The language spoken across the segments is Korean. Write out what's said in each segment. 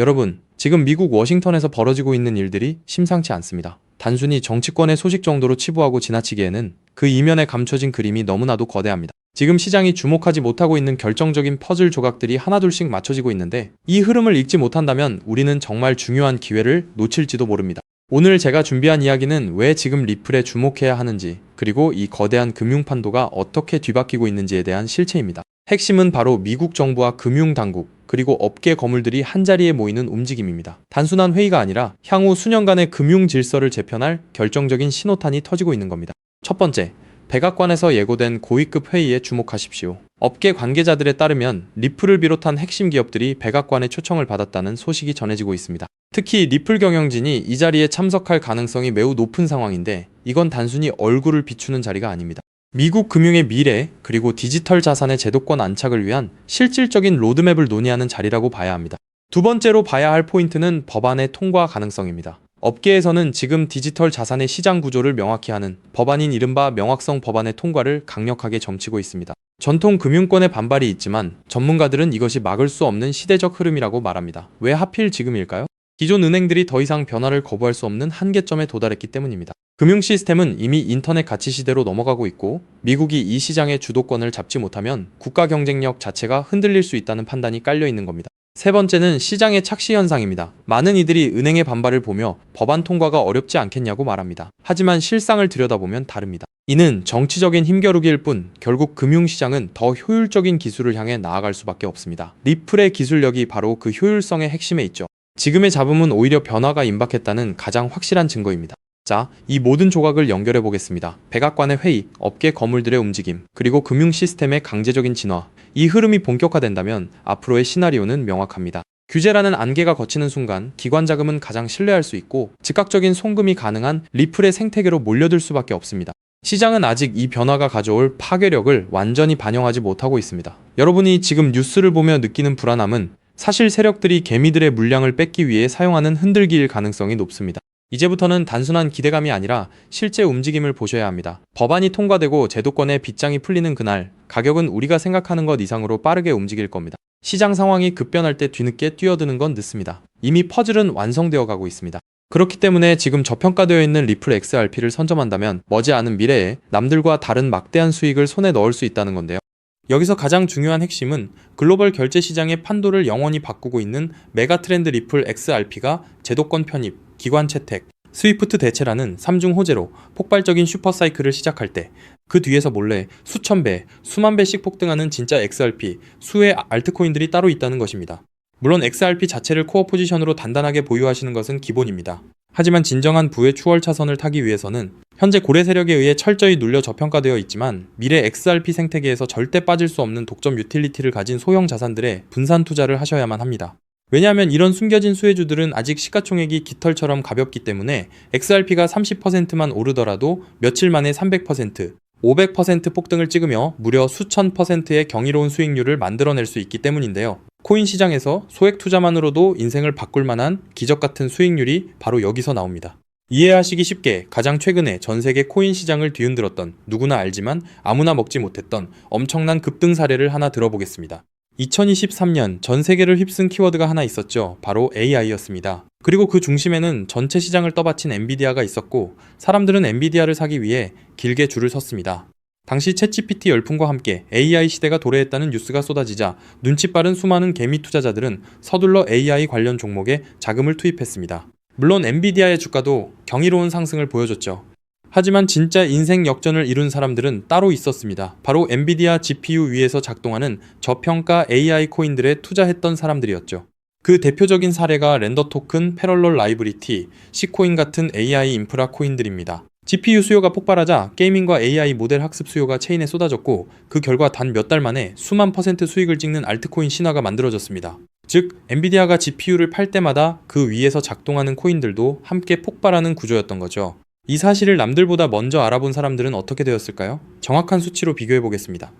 여러분, 지금 미국 워싱턴에서 벌어지고 있는 일들이 심상치 않습니다. 단순히 정치권의 소식 정도로 치부하고 지나치기에는 그 이면에 감춰진 그림이 너무나도 거대합니다. 지금 시장이 주목하지 못하고 있는 결정적인 퍼즐 조각들이 하나둘씩 맞춰지고 있는데, 이 흐름을 읽지 못한다면 우리는 정말 중요한 기회를 놓칠지도 모릅니다. 오늘 제가 준비한 이야기는 왜 지금 리플에 주목해야 하는지, 그리고 이 거대한 금융판도가 어떻게 뒤바뀌고 있는지에 대한 실체입니다. 핵심은 바로 미국 정부와 금융당국, 그리고 업계 거물들이 한자리에 모이는 움직임입니다. 단순한 회의가 아니라 향후 수년간의 금융 질서를 재편할 결정적인 신호탄이 터지고 있는 겁니다. 첫 번째, 백악관에서 예고된 고위급 회의에 주목하십시오. 업계 관계자들에 따르면 리플을 비롯한 핵심 기업들이 백악관의 초청을 받았다는 소식이 전해지고 있습니다. 특히 리플 경영진이 이 자리에 참석할 가능성이 매우 높은 상황인데, 이건 단순히 얼굴을 비추는 자리가 아닙니다. 미국 금융의 미래, 그리고 디지털 자산의 제도권 안착을 위한 실질적인 로드맵을 논의하는 자리라고 봐야 합니다. 두 번째로 봐야 할 포인트는 법안의 통과 가능성입니다. 업계에서는 지금 디지털 자산의 시장 구조를 명확히 하는 법안인 이른바 명확성 법안의 통과를 강력하게 점치고 있습니다. 전통 금융권의 반발이 있지만 전문가들은 이것이 막을 수 없는 시대적 흐름이라고 말합니다. 왜 하필 지금일까요? 기존 은행들이 더 이상 변화를 거부할 수 없는 한계점에 도달했기 때문입니다. 금융 시스템은 이미 인터넷 가치 시대로 넘어가고 있고, 미국이 이 시장의 주도권을 잡지 못하면 국가 경쟁력 자체가 흔들릴 수 있다는 판단이 깔려 있는 겁니다. 세 번째는 시장의 착시 현상입니다. 많은 이들이 은행의 반발을 보며 법안 통과가 어렵지 않겠냐고 말합니다. 하지만 실상을 들여다보면 다릅니다. 이는 정치적인 힘겨루기일 뿐 결국 금융시장은 더 효율적인 기술을 향해 나아갈 수밖에 없습니다. 리플의 기술력이 바로 그 효율성의 핵심에 있죠. 지금의 잡음은 오히려 변화가 임박했다는 가장 확실한 증거입니다. 자, 이 모든 조각을 연결해 보겠습니다. 백악관의 회의, 업계 거물들의 움직임, 그리고 금융 시스템의 강제적인 진화. 이 흐름이 본격화된다면 앞으로의 시나리오는 명확합니다. 규제라는 안개가 걷히는 순간 기관 자금은 가장 신뢰할 수 있고, 즉각적인 송금이 가능한 리플의 생태계로 몰려들 수밖에 없습니다. 시장은 아직 이 변화가 가져올 파괴력을 완전히 반영하지 못하고 있습니다. 여러분이 지금 뉴스를 보며 느끼는 불안함은 사실 세력들이 개미들의 물량을 뺏기 위해 사용하는 흔들기일 가능성이 높습니다. 이제부터는 단순한 기대감이 아니라 실제 움직임을 보셔야 합니다. 법안이 통과되고 제도권의 빗장이 풀리는 그날, 가격은 우리가 생각하는 것 이상으로 빠르게 움직일 겁니다. 시장 상황이 급변할 때 뒤늦게 뛰어드는 건 늦습니다. 이미 퍼즐은 완성되어 가고 있습니다. 그렇기 때문에 지금 저평가되어 있는 리플 XRP를 선점한다면 머지않은 미래에 남들과 다른 막대한 수익을 손에 넣을 수 있다는 건데요. 여기서 가장 중요한 핵심은 글로벌 결제 시장의 판도를 영원히 바꾸고 있는 메가 트렌드 리플 XRP가 제도권 편입, 기관 채택, 스위프트 대체라는 3중 호재로 폭발적인 슈퍼사이클을 시작할 때 그 뒤에서 몰래 수천 배, 수만 배씩 폭등하는 진짜 XRP, 수의 알트코인들이 따로 있다는 것입니다. 물론 XRP 자체를 코어 포지션으로 단단하게 보유하시는 것은 기본입니다. 하지만 진정한 부의 추월 차선을 타기 위해서는 현재 고래 세력에 의해 철저히 눌려 저평가되어 있지만 미래 XRP 생태계에서 절대 빠질 수 없는 독점 유틸리티를 가진 소형 자산들에 분산 투자를 하셔야만 합니다. 왜냐하면 이런 숨겨진 수혜주들은 아직 시가총액이 깃털처럼 가볍기 때문에 XRP가 30%만 오르더라도 며칠 만에 300%, 500% 폭등을 찍으며 무려 수천 %의 경이로운 수익률을 만들어낼 수 있기 때문인데요. 코인 시장에서 소액 투자만으로도 인생을 바꿀 만한 기적 같은 수익률이 바로 여기서 나옵니다. 이해하시기 쉽게 가장 최근에 전 세계 코인 시장을 뒤흔들었던, 누구나 알지만 아무나 먹지 못했던 엄청난 급등 사례를 하나 들어보겠습니다. 2023년 전 세계를 휩쓴 키워드가 하나 있었죠. 바로 AI였습니다. 그리고 그 중심에는 전체 시장을 떠받친 엔비디아가 있었고, 사람들은 엔비디아를 사기 위해 길게 줄을 섰습니다. 당시 챗GPT 열풍과 함께 AI 시대가 도래했다는 뉴스가 쏟아지자 눈치 빠른 수많은 개미 투자자들은 서둘러 AI 관련 종목에 자금을 투입했습니다. 물론 엔비디아의 주가도 경이로운 상승을 보여줬죠. 하지만 진짜 인생 역전을 이룬 사람들은 따로 있었습니다. 바로 엔비디아 GPU 위에서 작동하는 저평가 AI 코인들에 투자했던 사람들이었죠. 그 대표적인 사례가 렌더 토큰, 패럴럴 라이브리티, C코인 같은 AI 인프라 코인들입니다. GPU 수요가 폭발하자 게이밍과 AI 모델 학습 수요가 체인에 쏟아졌고, 그 결과 단 몇 달 만에 수만 % 수익을 찍는 알트코인 신화가 만들어졌습니다. 즉, 엔비디아가 GPU를 팔 때마다 그 위에서 작동하는 코인들도 함께 폭발하는 구조였던 거죠. 이 사실을 남들보다 먼저 알아본 사람들은 어떻게 되었을까요? 정확한 수치로 비교해보겠습니다.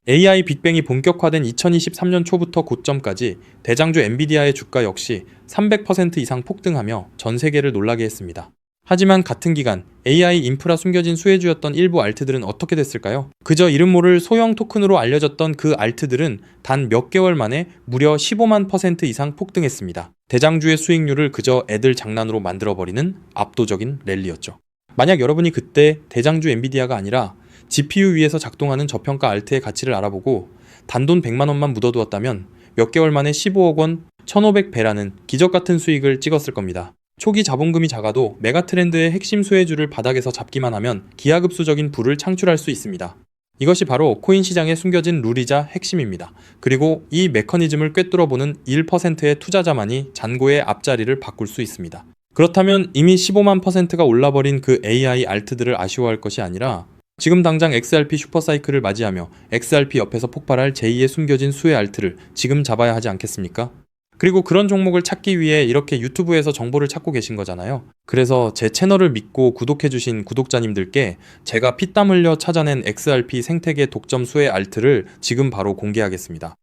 AI 빅뱅이 본격화된 2023년 초부터 고점까지 대장주 엔비디아의 주가 역시 300% 이상 폭등하며 전 세계를 놀라게 했습니다. 하지만 같은 기간 AI 인프라 숨겨진 수혜주였던 일부 알트들은 어떻게 됐을까요? 그저 이름 모를 소형 토큰으로 알려졌던 그 알트들은 단 몇 개월 만에 무려 15만 % 이상 폭등했습니다. 대장주의 수익률을 그저 애들 장난으로 만들어버리는 압도적인 랠리였죠. 만약 여러분이 그때 대장주 엔비디아가 아니라 GPU 위에서 작동하는 저평가 알트의 가치를 알아보고 단돈 100만 원만 묻어두었다면 몇 개월 만에 15억 원, 1500배라는 기적같은 수익을 찍었을 겁니다. 초기 자본금이 작아도 메가트렌드의 핵심 수혜주를 바닥에서 잡기만 하면 기하급수적인 부를 창출할 수 있습니다. 이것이 바로 코인 시장에 숨겨진 룰이자 핵심입니다. 그리고 이 메커니즘을 꿰뚫어보는 1%의 투자자만이 잔고의 앞자리를 바꿀 수 있습니다. 그렇다면 이미 15만 %가 올라버린 그 AI 알트들을 아쉬워할 것이 아니라 지금 당장 XRP 슈퍼사이클을 맞이하며 XRP 옆에서 폭발할 제2의 숨겨진 수혜 알트를 지금 잡아야 하지 않겠습니까? 그리고 그런 종목을 찾기 위해 이렇게 유튜브에서 정보를 찾고 계신 거잖아요. 그래서 제 채널을 믿고 구독해주신 구독자님들께 제가 피땀 흘려 찾아낸 XRP 생태계 독점 수혜 알트를 지금 바로 공개하겠습니다.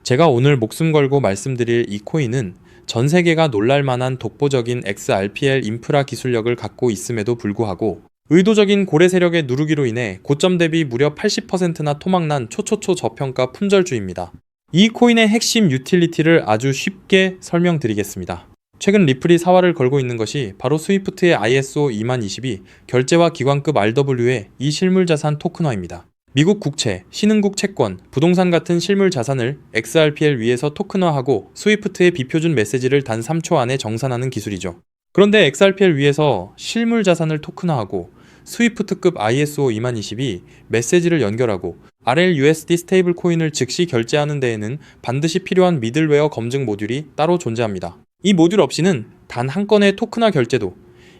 제가 오늘 목숨 걸고 말씀드릴 이 코인은 전 세계가 놀랄만한 독보적인 XRPL 인프라 기술력을 갖고 있음에도 불구하고 의도적인 고래 세력의 누르기로 인해 고점 대비 무려 80%나 토막난 초초초 저평가 품절주입니다. 이 코인의 핵심 유틸리티를 아주 쉽게 설명드리겠습니다. 최근 리플이 사활을 걸고 있는 것이 바로 스위프트의 ISO 2022 결제와 기관급 RW의 이 실물자산 토큰화입니다. 미국 국채, 신흥국 채권, 부동산 같은 실물자산을 XRPL 위에서 토큰화하고 스위프트의 비표준 메시지를 단 3초 안에 정산하는 기술이죠. 그런데 XRPL 위에서 실물자산을 토큰화하고 스위프트급 ISO 2022 메시지를 연결하고 RLUSD 스테이블 코인을 즉시 결제하는 데에는 반드시 필요한 미들웨어 검증 모듈이 따로 존재합니다. 이 모듈 없이는 단 한 건의 토큰화 결제도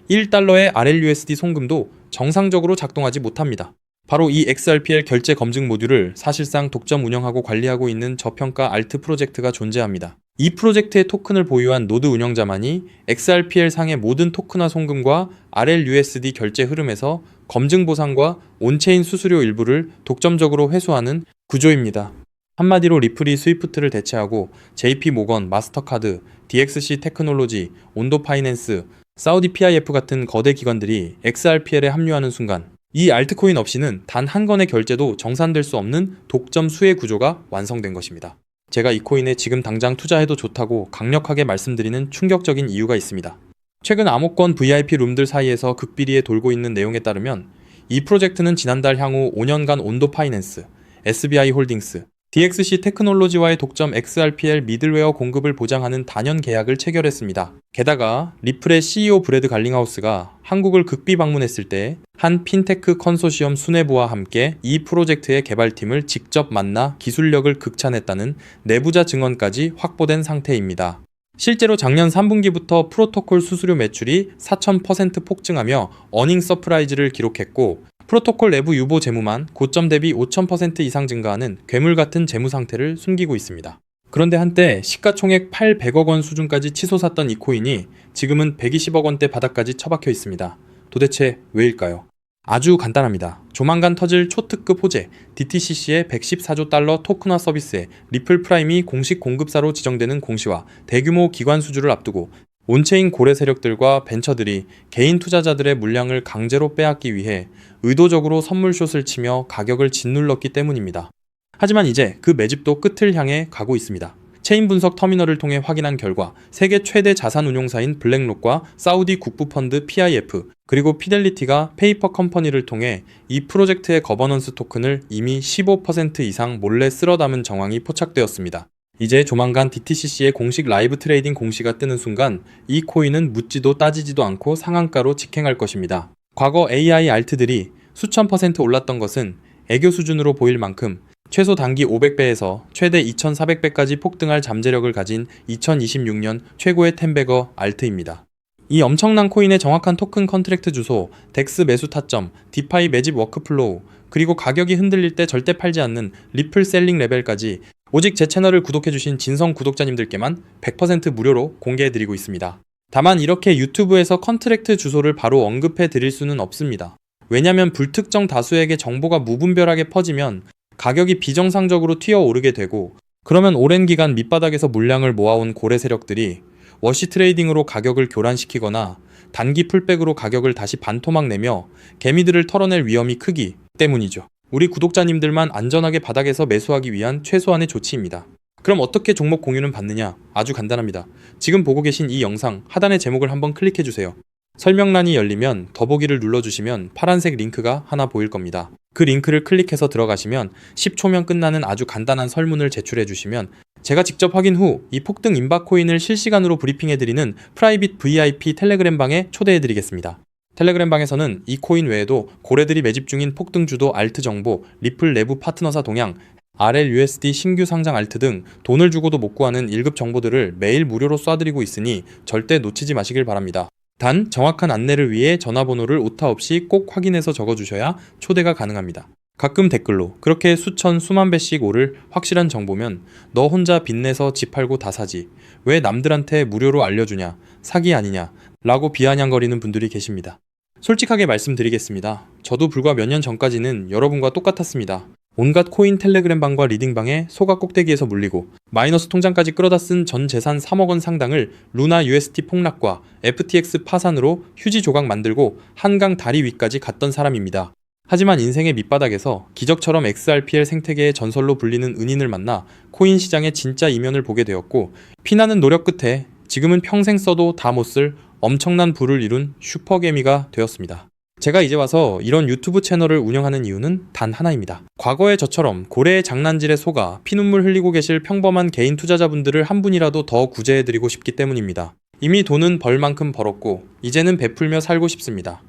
1달러의 RLUSD 송금도 정상적으로 작동하지 못합니다. 바로 이 XRPL 결제 검증 모듈을 사실상 독점 운영하고 관리하고 있는 저평가 알트 프로젝트가 존재합니다. 이 프로젝트의 토큰을 보유한 노드 운영자만이 XRPL 상의 모든 토큰화 송금과 RLUSD 결제 흐름에서 검증 보상과 온체인 수수료 일부를 독점적으로 회수하는 구조입니다. 한마디로 리플이 스위프트를 대체하고 JP 모건, 마스터카드, DXC 테크놀로지, 온도 파이낸스, 사우디 PIF 같은 거대 기관들이 XRPL에 합류하는 순간 이 알트코인 없이는 단 한 건의 결제도 정산될 수 없는 독점 수혜 구조가 완성된 것입니다. 제가 이 코인에 지금 당장 투자해도 좋다고 강력하게 말씀드리는 충격적인 이유가 있습니다. 최근 암호권 VIP 룸들 사이에서 극비리에 돌고 있는 내용에 따르면 이 프로젝트는 지난달 향후 5년간 온도 파이낸스, SBI 홀딩스, DXC 테크놀로지와의 독점 XRPL 미들웨어 공급을 보장하는 단연 계약을 체결했습니다. 게다가 리플의 CEO 브래드 갈링하우스가 한국을 극비 방문했을 때 한 핀테크 컨소시엄 수뇌부와 함께 이 프로젝트의 개발팀을 직접 만나 기술력을 극찬했다는 내부자 증언까지 확보된 상태입니다. 실제로 작년 3분기부터 프로토콜 수수료 매출이 4000% 폭증하며 어닝 서프라이즈를 기록했고 프로토콜 내부 유보 재무만 고점 대비 5000% 이상 증가하는 괴물 같은 재무 상태를 숨기고 있습니다. 그런데 한때 시가총액 800억 원 수준까지 치솟았던 이 코인이 지금은 120억 원대 바닥까지 처박혀 있습니다. 도대체 왜일까요? 아주 간단합니다. 조만간 터질 초특급 호재 DTCC의 114조 달러 토큰화 서비스에 리플 프라임이 공식 공급사로 지정되는 공시와 대규모 기관 수주를 앞두고 온체인 고래 세력들과 벤처들이 개인 투자자들의 물량을 강제로 빼앗기 위해 의도적으로 선물숏을 치며 가격을 짓눌렀기 때문입니다. 하지만 이제 그 매집도 끝을 향해 가고 있습니다. 체인 분석 터미널을 통해 확인한 결과 세계 최대 자산 운용사인 블랙록과 사우디 국부펀드 PIF 그리고 피델리티가 페이퍼 컴퍼니를 통해 이 프로젝트의 거버넌스 토큰을 이미 15% 이상 몰래 쓸어 담은 정황이 포착되었습니다. 이제 조만간 DTCC의 공식 라이브 트레이딩 공시가 뜨는 순간 이 코인은 묻지도 따지지도 않고 상한가로 직행할 것입니다. 과거 AI 알트들이 수천 % 올랐던 것은 애교 수준으로 보일 만큼 최소 단기 500배에서 최대 2400배까지 폭등할 잠재력을 가진 2026년 최고의 텐베거 알트입니다. 이 엄청난 코인의 정확한 토큰 컨트랙트 주소, 덱스 매수 타점, 디파이 매집 워크플로우, 그리고 가격이 흔들릴 때 절대 팔지 않는 리플 셀링 레벨까지 오직 제 채널을 구독해주신 진성 구독자님들께만 100% 무료로 공개해드리고 있습니다. 다만 이렇게 유튜브에서 컨트랙트 주소를 바로 언급해드릴 수는 없습니다. 왜냐면 불특정 다수에게 정보가 무분별하게 퍼지면 가격이 비정상적으로 튀어오르게 되고 그러면 오랜 기간 밑바닥에서 물량을 모아온 고래 세력들이 워시 트레이딩으로 가격을 교란시키거나 단기 풀백으로 가격을 다시 반토막 내며 개미들을 털어낼 위험이 크기 때문이죠. 우리 구독자님들만 안전하게 바닥에서 매수하기 위한 최소한의 조치입니다. 그럼 어떻게 종목 공유는 받느냐? 아주 간단합니다. 지금 보고 계신 이 영상 하단의 제목을 한번 클릭해주세요. 설명란이 열리면 더보기를 눌러주시면 파란색 링크가 하나 보일 겁니다. 그 링크를 클릭해서 들어가시면 10초면 끝나는 아주 간단한 설문을 제출해주시면 제가 직접 확인 후 이 폭등 임박 코인을 실시간으로 브리핑해드리는 프라이빗 VIP 텔레그램 방에 초대해드리겠습니다. 텔레그램 방에서는 이 코인 외에도 고래들이 매집 중인 폭등주도 알트 정보, 리플 내부 파트너사 동향, RLUSD 신규 상장 알트 등 돈을 주고도 못 구하는 1급 정보들을 매일 무료로 쏴드리고 있으니 절대 놓치지 마시길 바랍니다. 단 정확한 안내를 위해 전화번호를 오타 없이 꼭 확인해서 적어주셔야 초대가 가능합니다. 가끔 댓글로 그렇게 수천 수만 배씩 오를 확실한 정보면 너 혼자 빚내서 집 팔고 다 사지 왜 남들한테 무료로 알려주냐 사기 아니냐 라고 비아냥거리는 분들이 계십니다. 솔직하게 말씀드리겠습니다. 저도 불과 몇 년 전까지는 여러분과 똑같았습니다. 온갖 코인 텔레그램 방과 리딩방에 소가 꼭대기에서 물리고 마이너스 통장까지 끌어다 쓴 전 재산 3억 원 상당을 루나 UST 폭락과 FTX 파산으로 휴지 조각 만들고 한강 다리 위까지 갔던 사람입니다. 하지만 인생의 밑바닥에서 기적처럼 XRPL 생태계의 전설로 불리는 은인을 만나 코인 시장의 진짜 이면을 보게 되었고 피나는 노력 끝에 지금은 평생 써도 다 못 쓸 엄청난 부를 이룬 슈퍼개미가 되었습니다. 제가 이제 와서 이런 유튜브 채널을 운영하는 이유는 단 하나입니다. 과거에 저처럼 고래의 장난질에 속아 피눈물 흘리고 계실 평범한 개인 투자자분들을 한 분이라도 더 구제해드리고 싶기 때문입니다. 이미 돈은 벌 만큼 벌었고 이제는 베풀며 살고 싶습니다.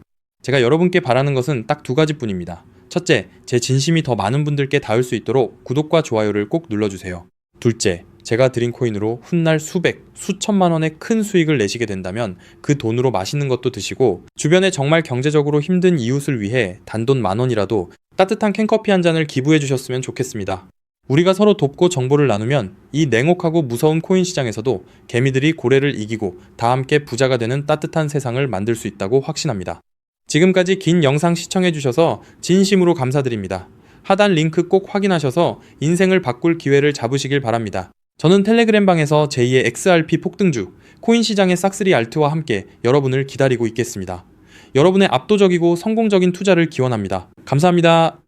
제가 여러분께 바라는 것은 딱 두 가지뿐입니다. 첫째, 제 진심이 더 많은 분들께 닿을 수 있도록 구독과 좋아요를 꼭 눌러주세요. 둘째, 제가 드린 코인으로 훗날 수백, 수천만 원의 큰 수익을 내시게 된다면 그 돈으로 맛있는 것도 드시고 주변에 정말 경제적으로 힘든 이웃을 위해 단돈 10,000원이라도 따뜻한 캔커피 한 잔을 기부해 주셨으면 좋겠습니다. 우리가 서로 돕고 정보를 나누면 이 냉혹하고 무서운 코인 시장에서도 개미들이 고래를 이기고 다 함께 부자가 되는 따뜻한 세상을 만들 수 있다고 확신합니다. 지금까지 긴 영상 시청해주셔서 진심으로 감사드립니다. 하단 링크 꼭 확인하셔서 인생을 바꿀 기회를 잡으시길 바랍니다. 저는 텔레그램 방에서 제2의 XRP 폭등주, 코인 시장의 싹쓸이 알트와 함께 여러분을 기다리고 있겠습니다. 여러분의 압도적이고 성공적인 투자를 기원합니다. 감사합니다.